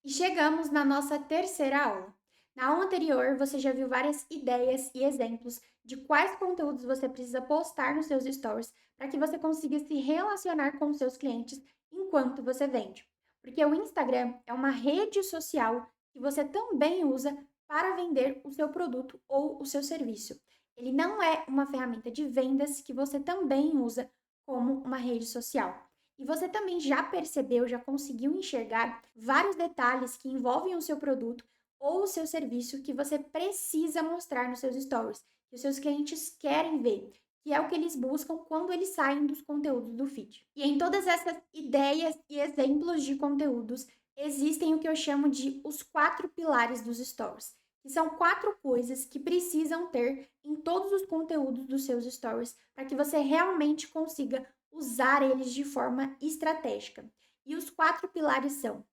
E chegamos na nossa terceira aula. Na aula anterior, você já viu várias ideias e exemplos de quais conteúdos você precisa postar nos seus stories para que você consiga se relacionar com os seus clientes enquanto você vende. Porque o Instagram é uma rede social que você também usa para vender o seu produto ou o seu serviço. Ele não é uma ferramenta de vendas que você também usa como uma rede social. E você também já percebeu, já conseguiu enxergar vários detalhes que envolvem o seu produto ou o seu serviço que você precisa mostrar nos seus stories, que os seus clientes querem ver, que é o que eles buscam quando eles saem dos conteúdos do feed. E em todas essas ideias e exemplos de conteúdos, existem o que eu chamo de os 4 pilares dos stories, que são 4 coisas que precisam ter em todos os conteúdos dos seus stories para que você realmente consiga usar eles de forma estratégica. E os 4 pilares são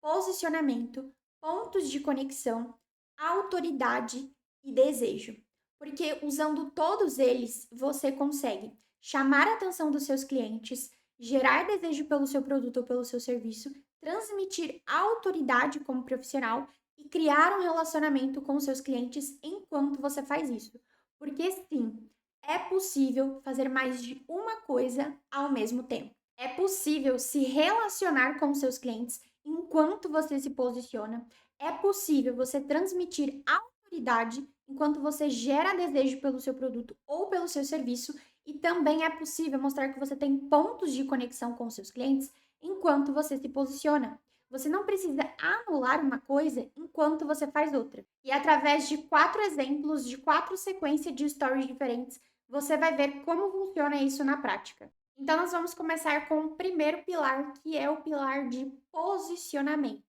posicionamento, pontos de conexão, autoridade e desejo. Porque usando todos eles, você consegue chamar a atenção dos seus clientes, gerar desejo pelo seu produto ou pelo seu serviço, transmitir autoridade como profissional e criar um relacionamento com os seus clientes enquanto você faz isso. Porque sim, é possível fazer mais de uma coisa ao mesmo tempo. É possível se relacionar com seus clientes enquanto você se posiciona. É possível você transmitir autoridade enquanto você gera desejo pelo seu produto ou pelo seu serviço. E também é possível mostrar que você tem pontos de conexão com seus clientes enquanto você se posiciona. Você não precisa anular uma coisa enquanto você faz outra. E através de 4 exemplos, de 4 sequências de stories diferentes, você vai ver como funciona isso na prática. Então, nós vamos começar com o primeiro pilar, que é o pilar de posicionamento.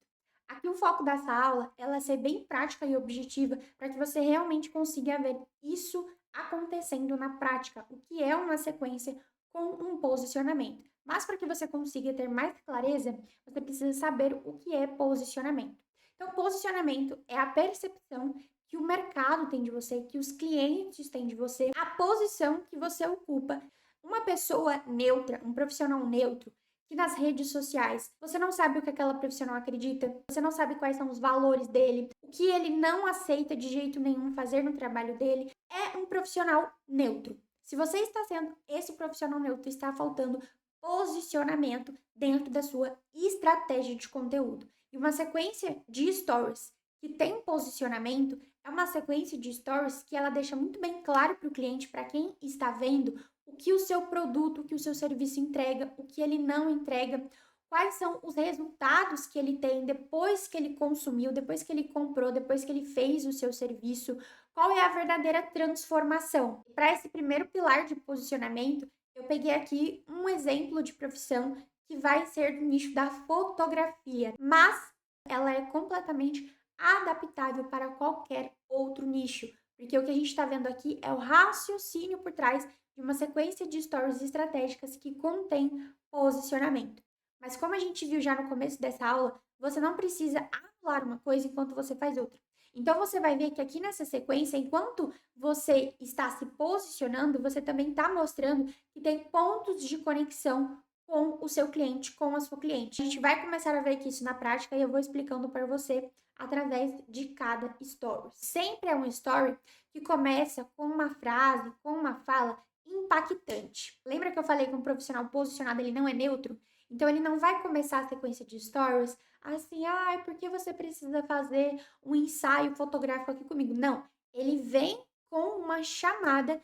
Aqui o foco dessa aula ela é ser bem prática e objetiva para que você realmente consiga ver isso acontecendo na prática, o que é uma sequência com um posicionamento. Mas para que você consiga ter mais clareza, você precisa saber o que é posicionamento. Então, posicionamento é a percepção que o mercado tem de você, que os clientes têm de você, a posição que você ocupa. Uma pessoa neutra, um profissional neutro, que nas redes sociais você não sabe o que aquela profissional acredita, você não sabe quais são os valores dele, o que ele não aceita de jeito nenhum fazer no trabalho dele, é um profissional neutro. Se você está sendo esse profissional neutro, está faltando posicionamento dentro da sua estratégia de conteúdo. E uma sequência de stories que tem posicionamento é uma sequência de stories que ela deixa muito bem claro para o cliente, para quem está vendo, o que o seu produto, o que o seu serviço entrega, o que ele não entrega, quais são os resultados que ele tem depois que ele consumiu, depois que ele comprou, depois que ele fez o seu serviço, qual é a verdadeira transformação. Para esse primeiro pilar de posicionamento, eu peguei aqui um exemplo de profissão que vai ser do nicho da fotografia, mas ela é completamente adaptável para qualquer outro nicho, porque o que a gente está vendo aqui é o raciocínio por trás de uma sequência de stories estratégicas que contém posicionamento. Mas como a gente viu já no começo dessa aula, você não precisa anular uma coisa enquanto você faz outra. Então você vai ver que aqui nessa sequência, enquanto você está se posicionando, você também está mostrando que tem pontos de conexão com o seu cliente, com a sua cliente. A gente vai começar a ver aqui isso na prática e eu vou explicando para você através de cada story. Sempre é um story que começa com uma frase, com uma fala impactante. Lembra que eu falei que um profissional posicionado ele não é neutro? Então ele não vai começar a sequência de stories assim, ai, por que você precisa fazer um ensaio fotográfico aqui comigo? Não, ele vem com uma chamada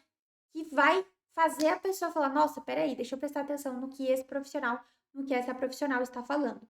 que vai fazer a pessoa falar, nossa, peraí, deixa eu prestar atenção no que esse profissional, no que essa profissional está falando.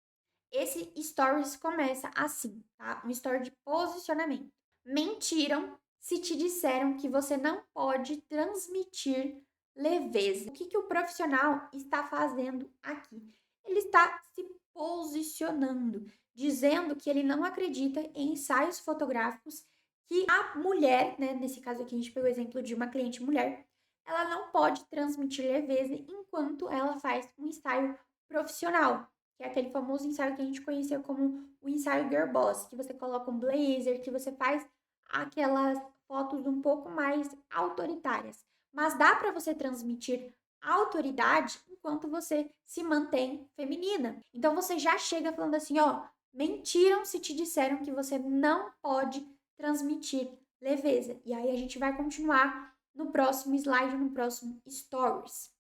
Esse stories começa assim, tá? Um story de posicionamento. Mentiram se te disseram que você não pode transmitir leveza. O que, que o profissional está fazendo aqui? Ele está se posicionando, dizendo que ele não acredita em ensaios fotográficos, que a mulher, né, nesse caso aqui a gente pegou o exemplo de uma cliente mulher, ela não pode transmitir leveza enquanto ela faz um ensaio profissional, que é aquele famoso ensaio que a gente conhecia como o ensaio Girl Boss, que você coloca um blazer, que você faz aquelas fotos um pouco mais autoritárias. Mas dá para você transmitir autoridade enquanto você se mantém feminina. Então você já chega falando assim, ó, mentiram se te disseram que você não pode transmitir leveza. E aí a gente vai continuar no próximo slide, no próximo stories.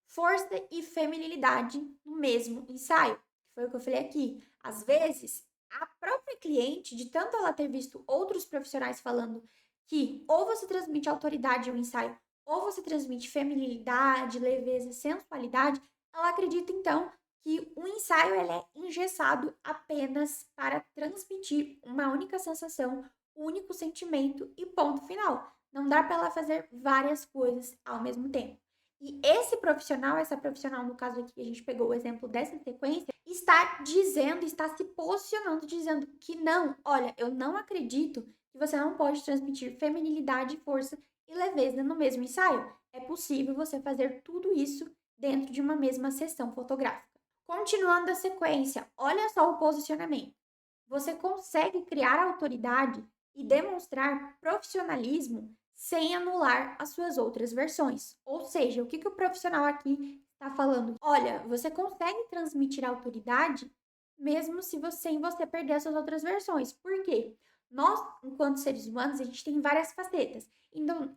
Força e feminilidade no mesmo ensaio, que foi o que eu falei aqui. Às vezes, a própria cliente, de tanto ela ter visto outros profissionais falando que ou você transmite autoridade ao ensaio, ou você transmite feminilidade, leveza, sensualidade, ela acredita então que o ensaio ele é engessado apenas para transmitir uma única sensação, um único sentimento e ponto final. Não dá para ela fazer várias coisas ao mesmo tempo. E esse profissional, essa profissional, no caso aqui, a gente pegou o exemplo dessa sequência, está dizendo, está se posicionando, dizendo que não, olha, eu não acredito que você não pode transmitir feminilidade, força e leveza no mesmo ensaio. É possível você fazer tudo isso dentro de uma mesma sessão fotográfica. Continuando a sequência, olha só o posicionamento. Você consegue criar autoridade e demonstrar profissionalismo sem anular as suas outras versões. Ou seja, o que o profissional aqui está falando? Olha, você consegue transmitir autoridade mesmo se você, sem você perder as suas outras versões. Por quê? Nós, enquanto seres humanos, a gente tem várias facetas.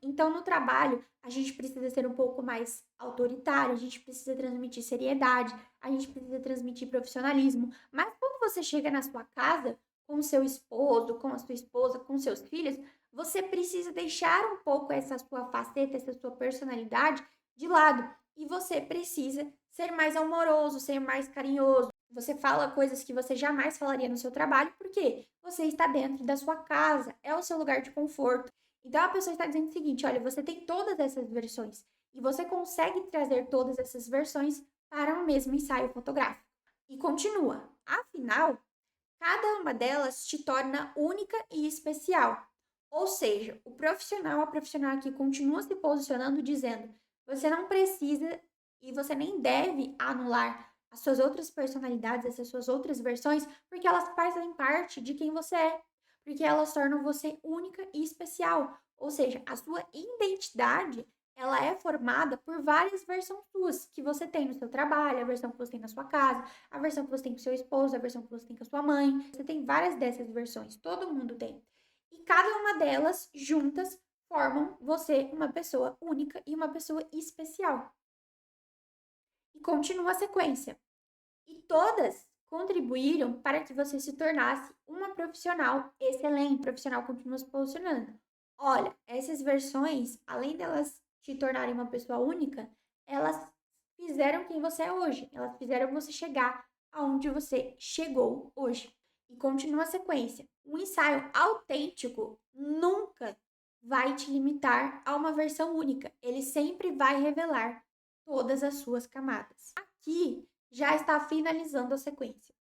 Então, no trabalho, a gente precisa ser um pouco mais autoritário, a gente precisa transmitir seriedade, a gente precisa transmitir profissionalismo. Mas quando você chega na sua casa, com o seu esposo, com a sua esposa, com seus filhos, você precisa deixar um pouco essa sua faceta, essa sua personalidade de lado. E você precisa ser mais amoroso, ser mais carinhoso. Você fala coisas que você jamais falaria no seu trabalho, porque você está dentro da sua casa, é o seu lugar de conforto. Então a pessoa está dizendo o seguinte: olha, você tem todas essas versões e você consegue trazer todas essas versões para o mesmo ensaio fotográfico. E continua. Afinal, cada uma delas te torna única e especial. Ou seja, a profissional aqui continua se posicionando dizendo: você não precisa e você nem deve anular as suas outras personalidades, essas suas outras versões, porque elas fazem parte de quem você é, porque elas tornam você única e especial. Ou seja, a sua identidade ela é formada por várias versões suas que você tem no seu trabalho, a versão que você tem na sua casa, a versão que você tem com seu esposo, a versão que você tem com a sua mãe. Você tem várias dessas versões, todo mundo tem. E cada uma delas, juntas, formam você uma pessoa única e uma pessoa especial. E continua a sequência. E todas contribuíram para que você se tornasse uma profissional excelente. O profissional continua se posicionando. Olha, essas versões, além delas te tornarem uma pessoa única, elas fizeram quem você é hoje. Elas fizeram você chegar aonde você chegou hoje. E continua a sequência. Um ensaio autêntico nunca vai te limitar a uma versão única. Ele sempre vai revelar todas as suas camadas. Aqui já está finalizando a sequência.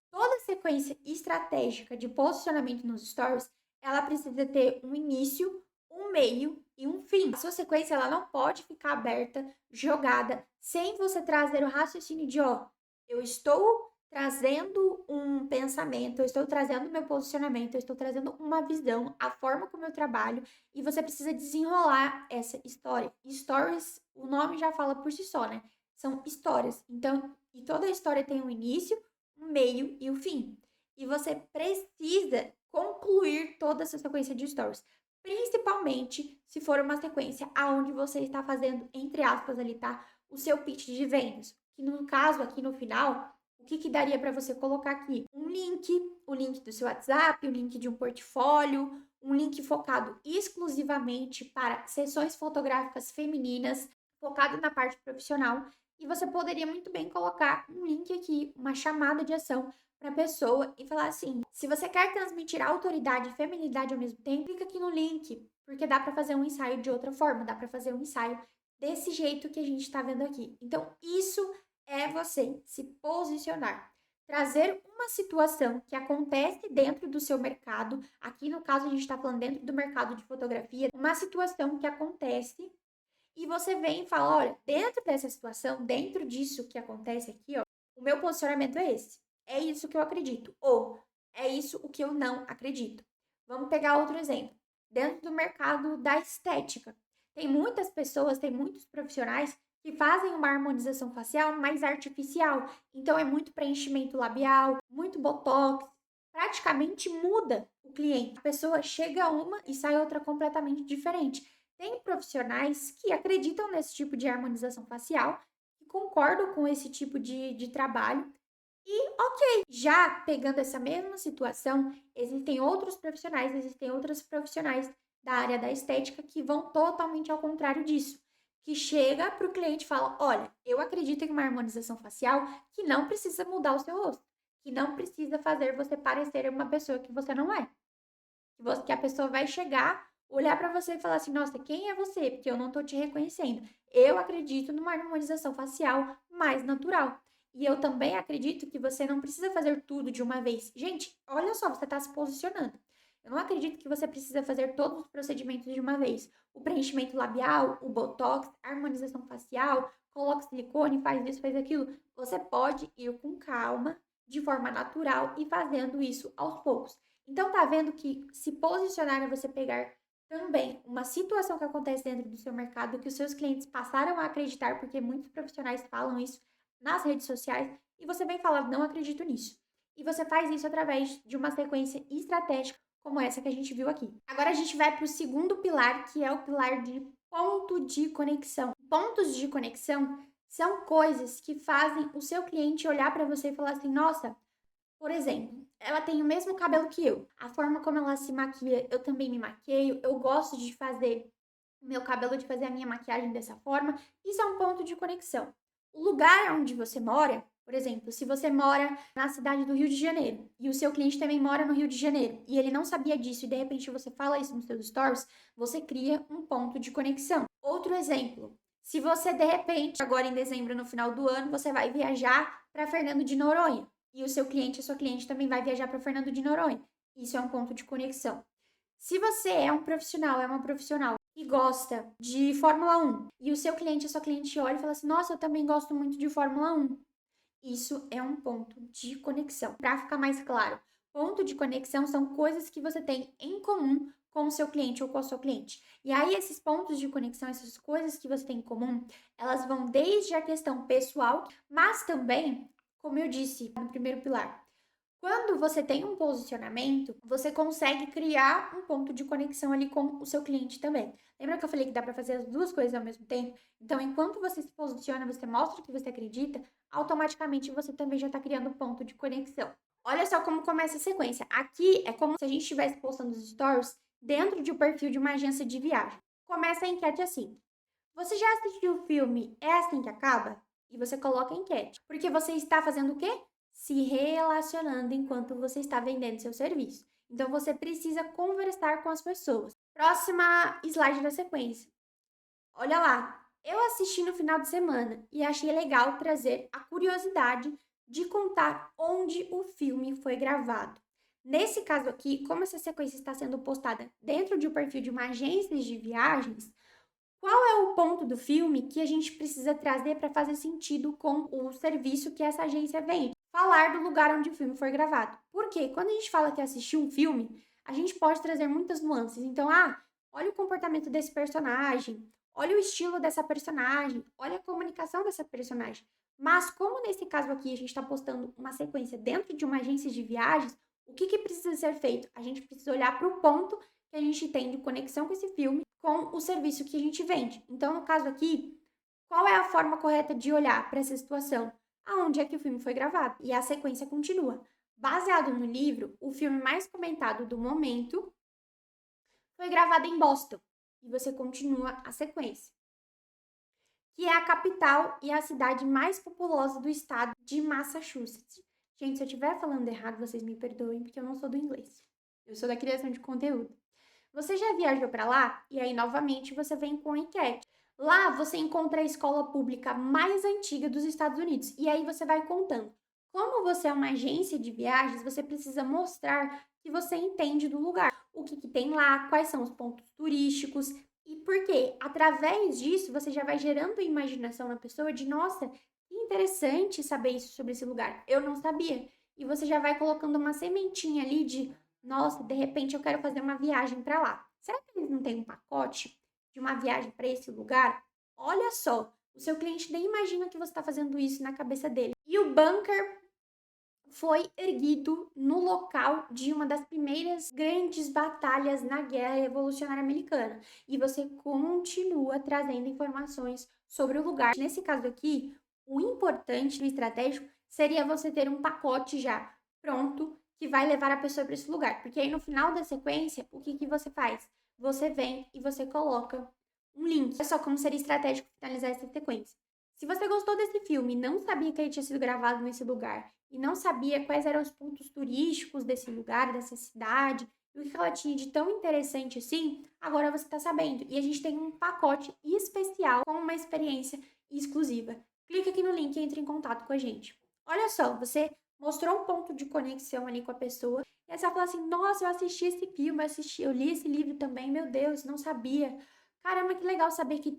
Toda sequência estratégica de posicionamento nos stories, ela precisa ter um início, um meio e um fim. A sua sequência ela não pode ficar aberta, jogada, sem você trazer o raciocínio de, ó, eu estou trazendo um pensamento, eu estou trazendo meu posicionamento, eu estou trazendo uma visão, a forma como eu trabalho, e você precisa desenrolar essa história. Stories, o nome já fala por si só, né? São histórias. Então, e toda história tem um início, um meio e um fim. E você precisa concluir toda essa sequência de stories. Principalmente se for uma sequência aonde você está fazendo, entre aspas, ali, tá? O seu pitch de vendas. Que no caso, aqui no final, o que daria para você colocar aqui? Um link, o link do seu WhatsApp, o link de um portfólio, um link focado exclusivamente para sessões fotográficas femininas, focado na parte profissional. E você poderia muito bem colocar um link aqui, uma chamada de ação para a pessoa e falar assim: se você quer transmitir autoridade e feminilidade ao mesmo tempo, clica aqui no link, porque dá para fazer um ensaio de outra forma, dá para fazer um ensaio desse jeito que a gente está vendo aqui. Então, isso é você se posicionar. Trazer uma situação que acontece dentro do seu mercado, aqui no caso a gente está falando dentro do mercado de fotografia, uma situação que acontece e você vem e fala: olha, dentro dessa situação, dentro disso que acontece aqui, ó, o meu posicionamento é esse. É isso que eu acredito. Ou é isso o que eu não acredito. Vamos pegar outro exemplo. Dentro do mercado da estética. Tem muitas pessoas, tem muitos profissionais que fazem uma harmonização facial mais artificial. Então, é muito preenchimento labial, muito botox, praticamente muda o cliente. A pessoa chega uma e sai outra completamente diferente. Tem profissionais que acreditam nesse tipo de harmonização facial, que concordam com esse tipo de trabalho. E ok, já pegando essa mesma situação, existem outros profissionais da área da estética que vão totalmente ao contrário disso. Que chega para o cliente e fala: olha, eu acredito em uma harmonização facial que não precisa mudar o seu rosto, que não precisa fazer você parecer uma pessoa que você não é. Que a pessoa vai chegar, olhar para você e falar assim: nossa, quem é você? Porque eu não estou te reconhecendo. Eu acredito numa harmonização facial mais natural. E eu também acredito que você não precisa fazer tudo de uma vez. Gente, olha só, você está se posicionando. Eu não acredito que você precisa fazer todos os procedimentos de uma vez. O preenchimento labial, o botox, a harmonização facial, coloca silicone, faz isso, faz aquilo. Você pode ir com calma, de forma natural e fazendo isso aos poucos. Então, tá vendo que se posicionar é você pegar também uma situação que acontece dentro do seu mercado, que os seus clientes passaram a acreditar, porque muitos profissionais falam isso nas redes sociais, e você vem falar, não acredito nisso. E você faz isso através de uma sequência estratégica como essa que a gente viu aqui. Agora a gente vai para o segundo pilar, que é o pilar de ponto de conexão. Pontos de conexão são coisas que fazem o seu cliente olhar para você e falar assim: nossa, por exemplo, ela tem o mesmo cabelo que eu. A forma como ela se maquia, eu também me maqueio. Eu gosto de fazer o meu cabelo, de fazer a minha maquiagem dessa forma. Isso é um ponto de conexão. O lugar onde você mora, por exemplo, se você mora na cidade do Rio de Janeiro e o seu cliente também mora no Rio de Janeiro e ele não sabia disso e de repente você fala isso nos seus stories, você cria um ponto de conexão. Outro exemplo, se você de repente, agora em dezembro, no final do ano, você vai viajar para Fernando de Noronha e o seu cliente, a sua cliente também vai viajar para Fernando de Noronha. Isso é um ponto de conexão. Se você é um profissional, é uma profissional e gosta de Fórmula 1 e o seu cliente, a sua cliente olha e fala assim: nossa, eu também gosto muito de Fórmula 1. Isso é um ponto de conexão. Para ficar mais claro, ponto de conexão são coisas que você tem em comum com o seu cliente ou com a sua cliente. E aí, esses pontos de conexão, essas coisas que você tem em comum, elas vão desde a questão pessoal, mas também, como eu disse no primeiro pilar, quando você tem um posicionamento, você consegue criar um ponto de conexão ali com o seu cliente também. Lembra que eu falei que dá para fazer as duas coisas ao mesmo tempo? Então, enquanto você se posiciona, você mostra o que você acredita, automaticamente você também já está criando um ponto de conexão. Olha só como começa a sequência. Aqui é como se a gente estivesse postando os stories dentro de um perfil de uma agência de viagem. Começa a enquete assim: você já assistiu o filme É Assim que Acaba? E você coloca a enquete. Porque você está fazendo o quê? Se relacionando enquanto você está vendendo seu serviço. Então você precisa conversar com as pessoas. Próxima slide da sequência. Olha lá, eu assisti no final de semana e achei legal trazer a curiosidade de contar onde o filme foi gravado. Nesse caso aqui, como essa sequência está sendo postada dentro de um perfil de uma agência de viagens, qual é o ponto do filme que a gente precisa trazer para fazer sentido com o serviço que essa agência vende? Falar do lugar onde o filme foi gravado. Porque quando a gente fala que assistiu um filme, a gente pode trazer muitas nuances. Então, olha o comportamento desse personagem, olha o estilo dessa personagem, olha a comunicação dessa personagem. Mas como nesse caso aqui a gente está postando uma sequência dentro de uma agência de viagens, o que precisa ser feito? A gente precisa olhar para o ponto que a gente tem de conexão com esse filme, com o serviço que a gente vende. Então, no caso aqui, qual é a forma correta de olhar para essa situação? Aonde é que o filme foi gravado? E a sequência continua. Baseado no livro, o filme mais comentado do momento foi gravado em Boston. E você continua a sequência. Que é a capital e a cidade mais populosa do estado de Massachusetts. Gente, se eu estiver falando errado, vocês me perdoem, porque eu não sou do inglês. Eu sou da criação de conteúdo. Você já viajou para lá? E aí, novamente, você vem com a enquete. Lá você encontra a escola pública mais antiga dos Estados Unidos. E aí você vai contando. Como você é uma agência de viagens, você precisa mostrar que você entende do lugar. O que tem lá, quais são os pontos turísticos. E por quê? Através disso, você já vai gerando imaginação na pessoa de, nossa, que interessante saber isso sobre esse lugar. Eu não sabia. E você já vai colocando uma sementinha ali de, nossa, de repente eu quero fazer uma viagem para lá. Será que eles não têm um pacote de uma viagem para esse lugar? Olha só, O seu cliente nem imagina que você está fazendo isso na cabeça dele. E o bunker foi erguido no local de uma das primeiras grandes batalhas na Guerra Revolucionária Americana. E você continua trazendo informações sobre o lugar. Nesse caso aqui, o importante e o estratégico seria você ter um pacote já pronto que vai levar a pessoa para esse lugar. Porque aí no final da sequência, o que você faz? Você vem e você coloca um link. Olha só como seria estratégico finalizar essa sequência. Se você gostou desse filme e não sabia que ele tinha sido gravado nesse lugar e não sabia quais eram os pontos turísticos desse lugar, dessa cidade, e o que ela tinha de tão interessante assim, agora você está sabendo. E a gente tem um pacote especial com uma experiência exclusiva. Clica aqui no link e entre em contato com a gente. Olha só, você mostrou um ponto de conexão ali com a pessoa, e aí você vai falar assim, nossa, eu assisti esse filme, eu li esse livro também, meu Deus, não sabia. Caramba, que legal saber que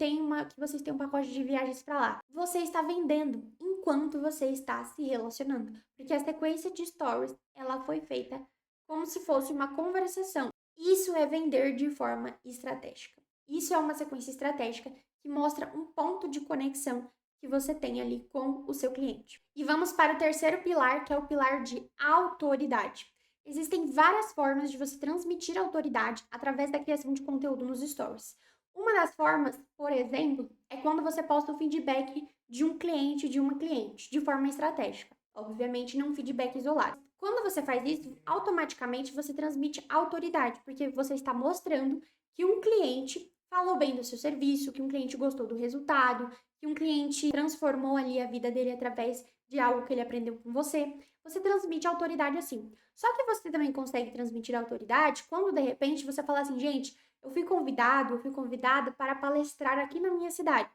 vocês têm um pacote de viagens para lá. Você está vendendo enquanto você está se relacionando, porque a sequência de stories, ela foi feita como se fosse uma conversação. Isso é vender de forma estratégica. Isso é uma sequência estratégica que mostra um ponto de conexão que você tem ali com o seu cliente. E vamos para o terceiro pilar, que é o pilar de autoridade. Existem várias formas de você transmitir autoridade através da criação de conteúdo nos stories. Uma das formas, por exemplo, é quando você posta o feedback de um cliente, de uma cliente, de forma estratégica. Obviamente, não um feedback isolado. Quando você faz isso, automaticamente você transmite autoridade, porque você está mostrando que um cliente falou bem do seu serviço, que um cliente gostou do resultado, que um cliente transformou ali a vida dele através de algo que ele aprendeu com você. Você transmite autoridade assim. Só que você também consegue transmitir autoridade quando, de repente, você fala assim, gente, eu fui convidada para palestrar aqui na minha cidade.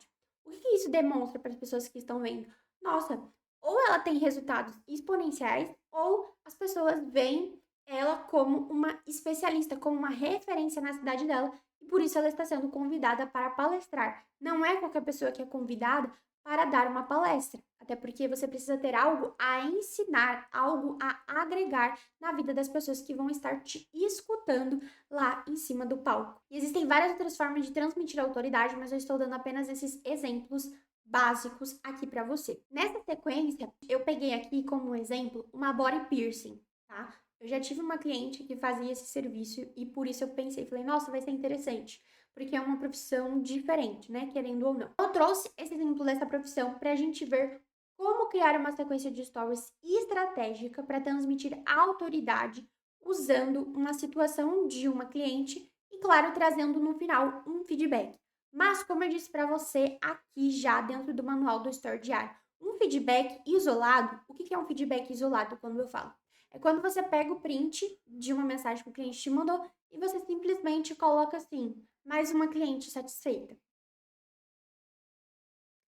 O que isso demonstra para as pessoas que estão vendo? Nossa, ou ela tem resultados exponenciais, ou as pessoas veem ela como uma especialista, como uma referência na cidade dela, e por isso ela está sendo convidada para palestrar. Não é qualquer pessoa que é convidada para dar uma palestra, até porque você precisa ter algo a ensinar, algo a agregar na vida das pessoas que vão estar te escutando lá em cima do palco. E existem várias outras formas de transmitir autoridade, mas eu estou dando apenas esses exemplos básicos aqui para você. Nessa sequência, eu peguei aqui como exemplo uma body piercing, tá? Eu já tive uma cliente que fazia esse serviço e por isso eu pensei, falei, nossa, vai ser interessante, porque é uma profissão diferente, né, querendo ou não. Eu trouxe esse exemplo dessa profissão para a gente ver como criar uma sequência de stories estratégica para transmitir autoridade usando uma situação de uma cliente e, claro, trazendo no final um feedback. Mas, como eu disse para você aqui já dentro do manual do Store Diário, um feedback isolado, o que é um feedback isolado quando eu falo? É quando você pega o print de uma mensagem que o cliente te mandou e você simplesmente coloca assim, mais uma cliente satisfeita.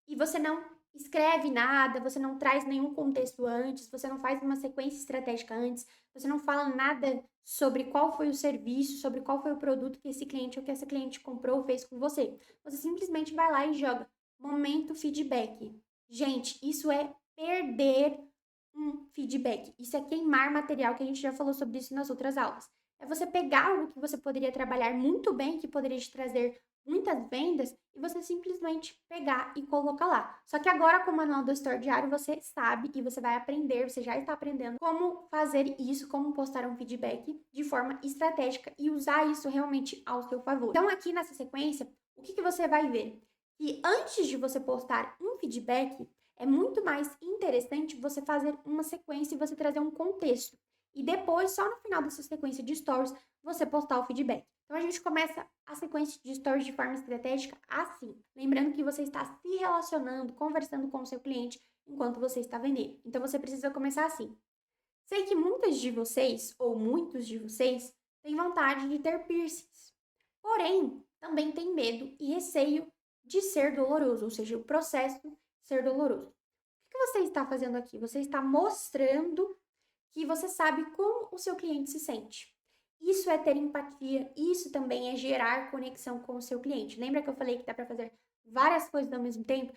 E você não escreve nada, você não traz nenhum contexto antes, você não faz uma sequência estratégica antes, você não fala nada sobre qual foi o serviço, sobre qual foi o produto que esse cliente ou que essa cliente comprou ou fez com você. Você simplesmente vai lá e joga momento feedback. Gente, isso é perder um feedback. Isso é queimar material, que a gente já falou sobre isso nas outras aulas. É você pegar algo que você poderia trabalhar muito bem, que poderia te trazer muitas vendas, e você simplesmente pegar e colocar lá. Só que agora com o manual do Store Diário você sabe e você vai aprender, você já está aprendendo como fazer isso, como postar um feedback de forma estratégica e usar isso realmente ao seu favor. Então aqui nessa sequência, o que você vai ver? Que antes de você postar um feedback, é muito mais interessante você fazer uma sequência e você trazer um contexto. E depois, só no final dessa sequência de stories, você postar o feedback. Então, a gente começa a sequência de stories de forma estratégica assim. Lembrando que você está se relacionando, conversando com o seu cliente enquanto você está vendendo. Então, você precisa começar assim. Sei que muitas de vocês, ou muitos de vocês, têm vontade de ter piercings. Porém, também tem medo e receio de ser doloroso, ou seja, o processo ser doloroso. O que você está fazendo aqui? Você está mostrando que você sabe como o seu cliente se sente. Isso é ter empatia, isso também é gerar conexão com o seu cliente. Lembra que eu falei que dá para fazer várias coisas ao mesmo tempo?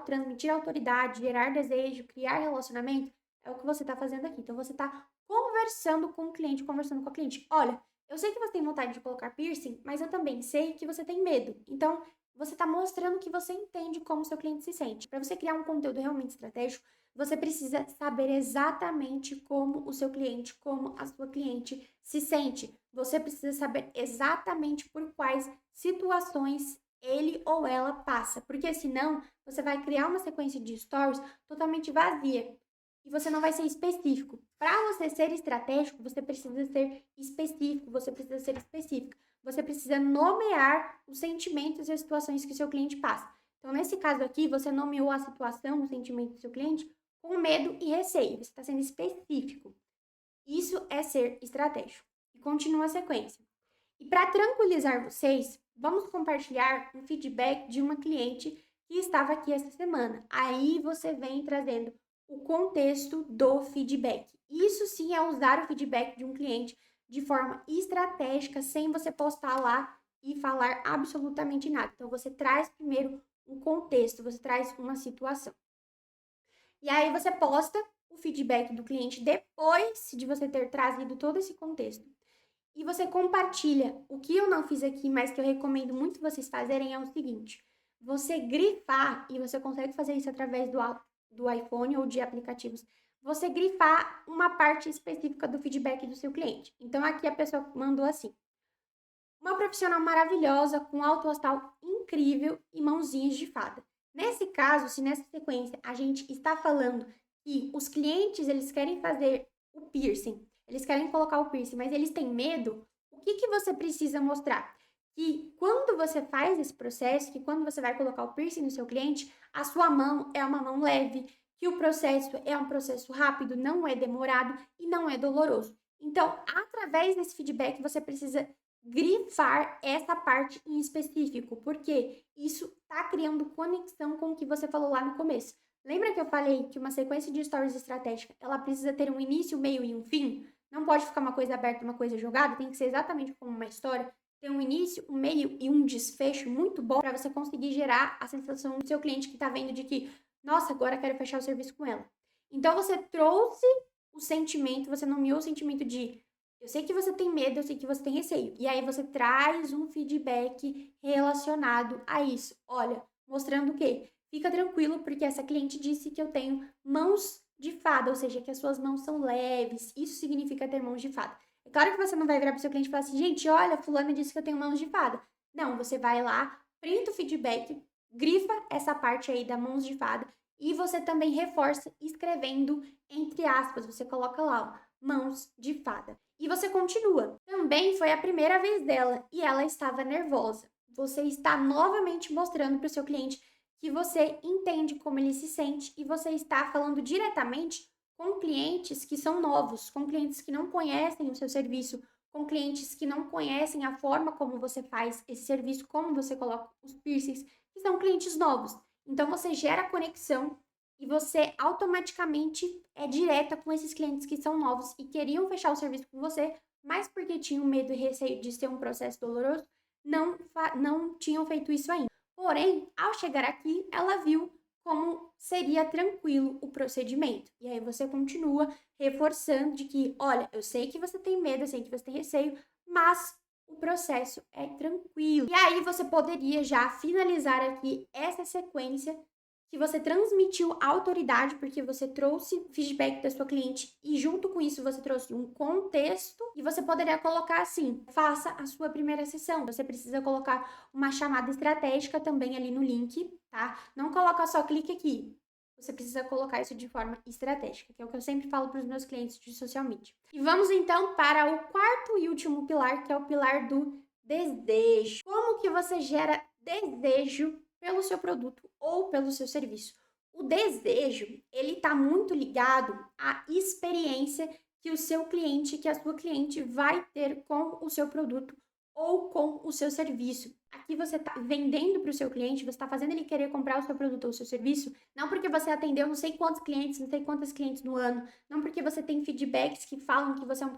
Transmitir autoridade, gerar desejo, criar relacionamento? É o que você está fazendo aqui. Então, você está conversando com o cliente, conversando com a cliente. Olha, eu sei que você tem vontade de colocar piercing, mas eu também sei que você tem medo. Então, você está mostrando que você entende como o seu cliente se sente. Para você criar um conteúdo realmente estratégico, você precisa saber exatamente como o seu cliente, como a sua cliente se sente. Você precisa saber exatamente por quais situações ele ou ela passa, porque senão você vai criar uma sequência de stories totalmente vazia e você não vai ser específico. Para você ser estratégico, você precisa ser específico, você precisa ser específica. Você precisa nomear os sentimentos e as situações que o seu cliente passa. Então, nesse caso aqui, você nomeou a situação, o sentimento do seu cliente com medo e receio. Você está sendo específico. Isso é ser estratégico. E continua a sequência. E para tranquilizar vocês, vamos compartilhar um feedback de uma cliente que estava aqui essa semana. Aí você vem trazendo o contexto do feedback. Isso sim é usar o feedback de um cliente de forma estratégica, sem você postar lá e falar absolutamente nada. Então você traz primeiro um contexto, você traz uma situação. E aí você posta o feedback do cliente depois de você ter trazido todo esse contexto. E você compartilha. O que eu não fiz aqui, mas que eu recomendo muito vocês fazerem é o seguinte: você grifar, e você consegue fazer isso através do iPhone ou de aplicativos, você grifar uma parte específica do feedback do seu cliente. Então aqui a pessoa mandou assim: uma profissional maravilhosa, com alto astral incrível e mãozinhas de fada. Nesse caso, se nessa sequência a gente está falando que os clientes eles querem fazer o piercing, eles querem colocar o piercing, mas eles têm medo, o que você precisa mostrar? Que quando você faz esse processo, que quando você vai colocar o piercing no seu cliente, a sua mão é uma mão leve, que o processo é um processo rápido, não é demorado e não é doloroso. Então, através desse feedback, você precisa grifar essa parte em específico, porque isso está criando conexão com o que você falou lá no começo. Lembra que eu falei que uma sequência de stories estratégica, ela precisa ter um início, meio e um fim? Não pode ficar uma coisa aberta, uma coisa jogada, tem que ser exatamente como uma história, ter um início, um meio e um desfecho muito bom para você conseguir gerar a sensação do seu cliente que está vendo de que, nossa, agora quero fechar o serviço com ela. Então você trouxe o sentimento, você nomeou o sentimento de eu sei que você tem medo, eu sei que você tem receio. E aí você traz um feedback relacionado a isso. Olha, mostrando o quê? Fica tranquilo, porque essa cliente disse que eu tenho mãos de fada, ou seja, que as suas mãos são leves. Isso significa ter mãos de fada. É claro que você não vai virar para o seu cliente e falar assim, gente, olha, fulana disse que eu tenho mãos de fada. Não, você vai lá, printa o feedback, grifa essa parte aí da mãos de fada e você também reforça escrevendo entre aspas. Você coloca lá, ó, mãos de fada. E você continua. Também foi a primeira vez dela e ela estava nervosa. Você está novamente mostrando para o seu cliente que você entende como ele se sente e você está falando diretamente com clientes que são novos, com clientes que não conhecem o seu serviço, com clientes que não conhecem a forma como você faz esse serviço, como você coloca os piercings, que são clientes novos. Então você gera conexão e você automaticamente é direta com esses clientes que são novos e queriam fechar o serviço com você, mas porque tinham medo e receio de ser um processo doloroso, não tinham feito isso ainda. Porém, ao chegar aqui, ela viu como seria tranquilo o procedimento. E aí você continua reforçando de que, olha, eu sei que você tem medo, eu sei que você tem receio, mas o processo é tranquilo. E aí você poderia já finalizar aqui essa sequência que você transmitiu autoridade porque você trouxe feedback da sua cliente e junto com isso você trouxe um contexto e você poderia colocar assim, faça a sua primeira sessão. Você precisa colocar uma chamada estratégica também ali no link, tá? Não coloca só clique aqui. Você precisa colocar isso de forma estratégica, que é o que eu sempre falo para os meus clientes de social media. E vamos então para o quarto e último pilar, que é o pilar do desejo. Como que você gera desejo pelo seu produto ou pelo seu serviço? O desejo, ele está muito ligado à experiência que o seu cliente, que a sua cliente vai ter com o seu produto ou com o seu serviço. Aqui você está vendendo para o seu cliente, você está fazendo ele querer comprar o seu produto ou o seu serviço, não porque você atendeu não sei quantos clientes, não sei quantas clientes no ano, não porque você tem feedbacks que falam que você é um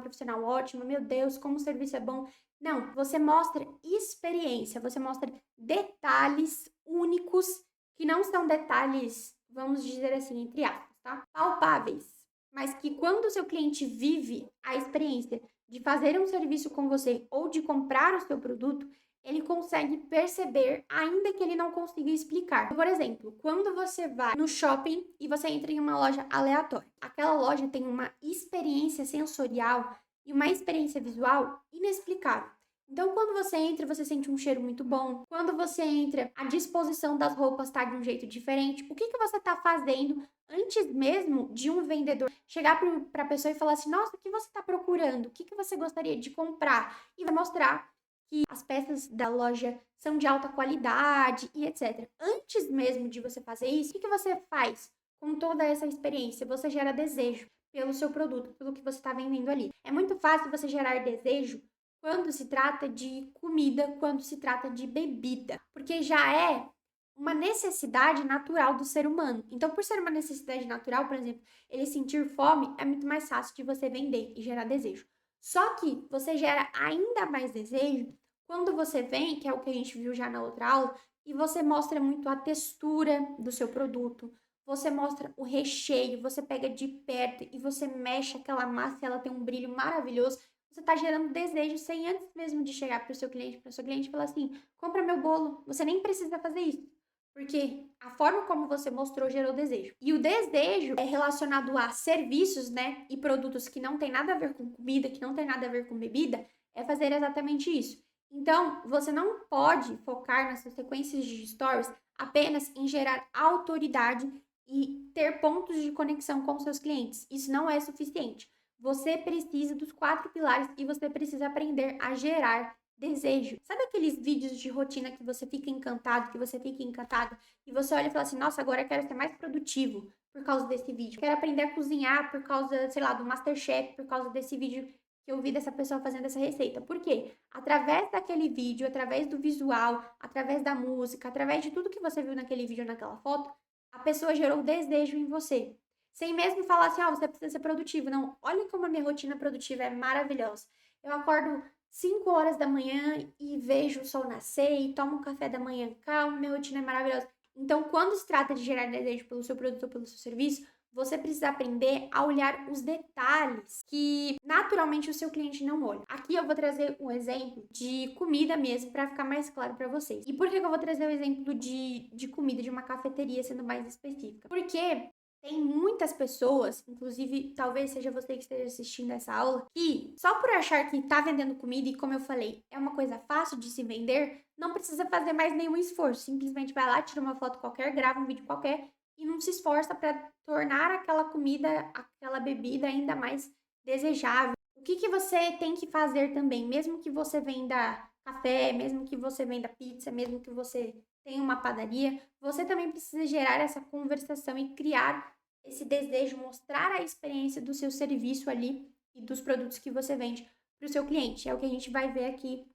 profissional ótimo, meu Deus, como o serviço é bom. Não, você mostra experiência, você mostra detalhes únicos, que não são detalhes, vamos dizer assim, entre aspas, tá? Palpáveis. mas que quando o seu cliente vive a experiência de fazer um serviço com você ou de comprar o seu produto, ele consegue perceber, ainda que ele não consiga explicar. Por exemplo, quando você vai no shopping e você entra em uma loja aleatória, aquela loja tem uma experiência sensorial e uma experiência visual inexplicável. Então, quando você entra, você sente um cheiro muito bom. Quando você entra, a disposição das roupas está de um jeito diferente. O que você está fazendo antes mesmo de um vendedor chegar para a pessoa e falar assim: nossa, o que você está procurando? O que você gostaria de comprar? E vai mostrar que as peças da loja são de alta qualidade e etc. Antes mesmo de você fazer isso, o que você faz com toda essa experiência? Você gera desejo pelo seu produto, pelo que você está vendendo ali. É muito fácil você gerar desejo quando se trata de comida, quando se trata de bebida, porque já é uma necessidade natural do ser humano. Então, por ser uma necessidade natural, por exemplo, ele sentir fome, é muito mais fácil de você vender e gerar desejo. Só que você gera ainda mais desejo quando você vem, que é o que a gente viu já na outra aula, e você mostra muito a textura do seu produto, você mostra o recheio, você pega de perto e você mexe aquela massa e ela tem um brilho maravilhoso. Você está gerando desejo sem antes mesmo de chegar para o seu cliente, para o seu cliente falar assim: compra meu bolo. Você nem precisa fazer isso. Porque a forma como você mostrou gerou desejo. E o desejo é relacionado a serviços, né? E produtos que não tem nada a ver com comida, que não tem nada a ver com bebida, é fazer exatamente isso. Então, você não pode focar nas suas sequências de stories apenas em gerar autoridade e ter pontos de conexão com seus clientes. Isso não é suficiente. Você precisa dos 4 pilares e você precisa aprender a gerar desejo. Sabe aqueles vídeos de rotina que você fica encantado, que você fica encantada e você olha e fala assim: nossa, agora eu quero ser mais produtivo por causa desse vídeo. Quero aprender a cozinhar por causa, sei lá, do MasterChef, por causa desse vídeo que eu vi dessa pessoa fazendo essa receita. Por quê? Através daquele vídeo, através do visual, através da música, através de tudo que você viu naquele vídeo, naquela foto, a pessoa gerou desejo em você. Sem mesmo falar assim: ó, você precisa ser produtivo. Não, olha como a minha rotina produtiva é maravilhosa. Eu acordo 5 horas da manhã e vejo o sol nascer e tomo um café da manhã calmo, minha rotina é maravilhosa. Então, quando se trata de gerar desejo pelo seu produto ou pelo seu serviço, você precisa aprender a olhar os detalhes que naturalmente o seu cliente não olha. Aqui eu vou trazer um exemplo de comida mesmo para ficar mais claro para vocês. E por que eu vou trazer o exemplo de comida de uma cafeteria, sendo mais específica? Porque tem muitas pessoas, inclusive talvez seja você que esteja assistindo essa aula, que só por achar que tá vendendo comida e, como eu falei, é uma coisa fácil de se vender, não precisa fazer mais nenhum esforço. Simplesmente vai lá, tira uma foto qualquer, grava um vídeo qualquer e não se esforça para tornar aquela comida, aquela bebida ainda mais desejável. O que você tem que fazer também, mesmo que você venda café, mesmo que você venda pizza, mesmo que você tenha uma padaria, você também precisa gerar essa conversação e criar esse desejo, mostrar a experiência do seu serviço ali e dos produtos que você vende para o seu cliente. É o que a gente vai ver aqui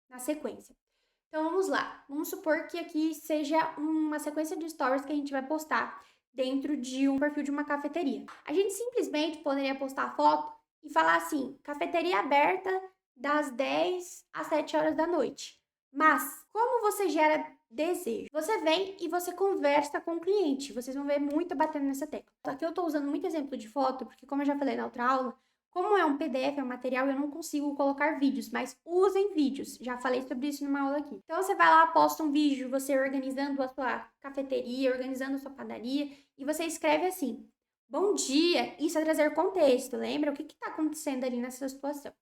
na sequência. Então vamos lá. Vamos supor que aqui seja uma sequência de stories que a gente vai postar dentro de um perfil de uma cafeteria. A gente simplesmente poderia postar a foto e falar assim: cafeteria aberta das 10 às 7 horas da noite. Mas como você gera desejo? Você vem e você conversa com o cliente. Vocês vão ver muito batendo nessa tecla. Aqui eu estou usando muito exemplo de foto, porque como eu já falei na outra aula, como é um PDF, é um material, eu não consigo colocar vídeos, mas usem vídeos. Já falei sobre isso numa aula aqui. Então você vai lá, posta um vídeo, você organizando a sua cafeteria, organizando a sua padaria, e você escreve assim: bom dia, isso é trazer contexto, lembra? O que está acontecendo ali nessa situação?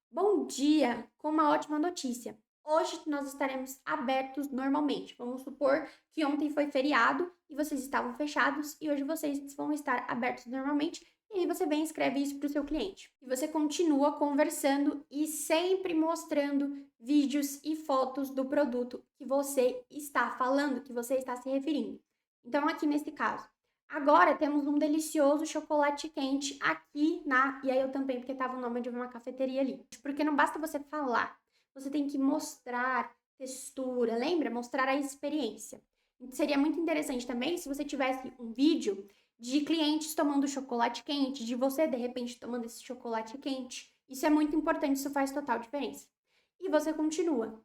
Bom dia, com uma ótima notícia. Hoje nós estaremos abertos normalmente. Vamos supor que ontem foi feriado e vocês estavam fechados e hoje vocês vão estar abertos normalmente. E aí você vem e escreve isso para o seu cliente. E você continua conversando e sempre mostrando vídeos e fotos do produto que você está falando, que você está se referindo. Então, aqui nesse caso, agora temos um delicioso chocolate quente aqui na... E aí eu também, porque estava o nome de uma cafeteria ali. Porque não basta você falar, você tem que mostrar textura, lembra? Mostrar a experiência. Seria muito interessante também se você tivesse um vídeo de clientes tomando chocolate quente, de você, de repente, tomando esse chocolate quente. Isso é muito importante, isso faz total diferença. E você continua.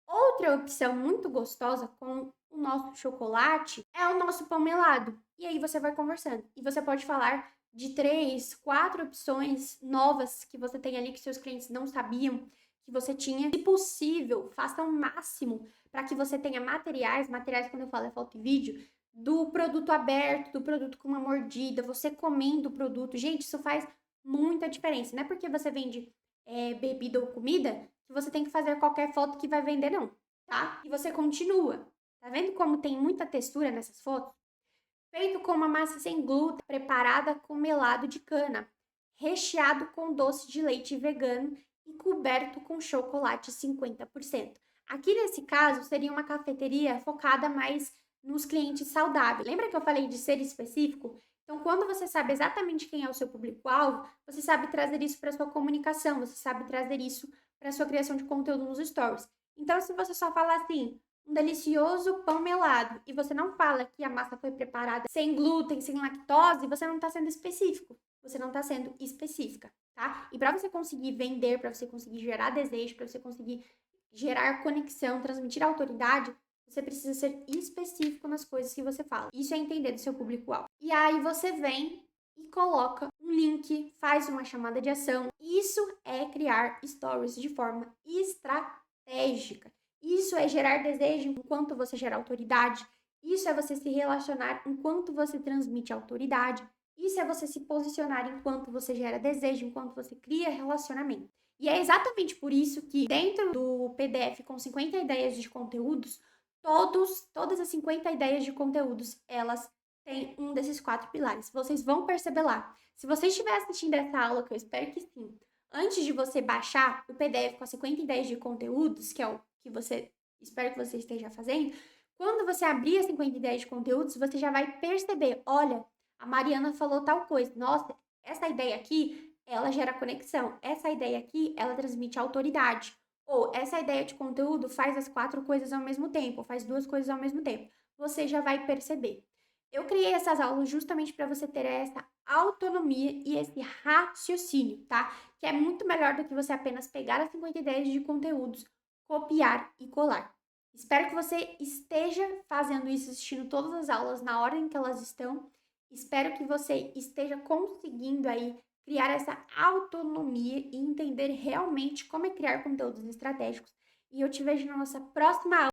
Outra opção muito gostosa com o nosso chocolate é o nosso pão melado. E aí você vai conversando. E você pode falar de 3, 4 opções novas que você tem ali que seus clientes não sabiam que você tinha. Se possível, faça o máximo para que você tenha materiais quando eu falo é foto e vídeo, do produto aberto, do produto com uma mordida, você comendo o produto. Gente, isso faz muita diferença. Não é porque você vende bebida ou comida que você tem que fazer qualquer foto que vai vender, não, tá? E você continua. Tá vendo como tem muita textura nessas fotos? Feito com uma massa sem glúten, preparada com melado de cana, recheado com doce de leite vegano e coberto com chocolate 50%. Aqui nesse caso seria uma cafeteria focada mais nos clientes saudáveis. Lembra que eu falei de ser específico? Então, quando você sabe exatamente quem é o seu público-alvo, você sabe trazer isso para sua comunicação, você sabe trazer isso para sua criação de conteúdo nos stories. Então, se você só falar assim, um delicioso pão melado e você não fala que a massa foi preparada sem glúten, sem lactose, você não está sendo específico. Você não está sendo específica, tá? E para você conseguir vender, para você conseguir gerar desejo, para você conseguir gerar conexão, transmitir autoridade, você precisa ser específico nas coisas que você fala. Isso é entender do seu público-alvo. E aí você vem e coloca um link, faz uma chamada de ação. Isso é criar stories de forma estratégica. Isso é gerar desejo enquanto você gera autoridade. Isso é você se relacionar enquanto você transmite autoridade. Isso é você se posicionar enquanto você gera desejo, enquanto você cria relacionamento. E é exatamente por isso que dentro do PDF com 50 ideias de conteúdos, todas as 50 ideias de conteúdos, elas têm um desses 4 pilares. Vocês vão perceber lá. Se você estiver assistindo essa aula, que eu espero que sim, antes de você baixar o PDF com as 50 ideias de conteúdos, que é o que você, espero que você esteja fazendo, quando você abrir as 50 ideias de conteúdos, você já vai perceber, olha, a Mariana falou tal coisa, nossa, essa ideia aqui, ela gera conexão, essa ideia aqui, ela transmite autoridade, ou essa ideia de conteúdo faz as 4 coisas ao mesmo tempo, ou faz 2 coisas ao mesmo tempo. Você já vai perceber. Eu criei essas aulas justamente para você ter essa autonomia e esse raciocínio, tá? Que é muito melhor do que você apenas pegar as 50 ideias de conteúdos, copiar e colar. Espero que você esteja fazendo isso, assistindo todas as aulas na ordem que elas estão. Espero que você esteja conseguindo aí criar essa autonomia e entender realmente como é criar conteúdos estratégicos. E eu te vejo na nossa próxima aula.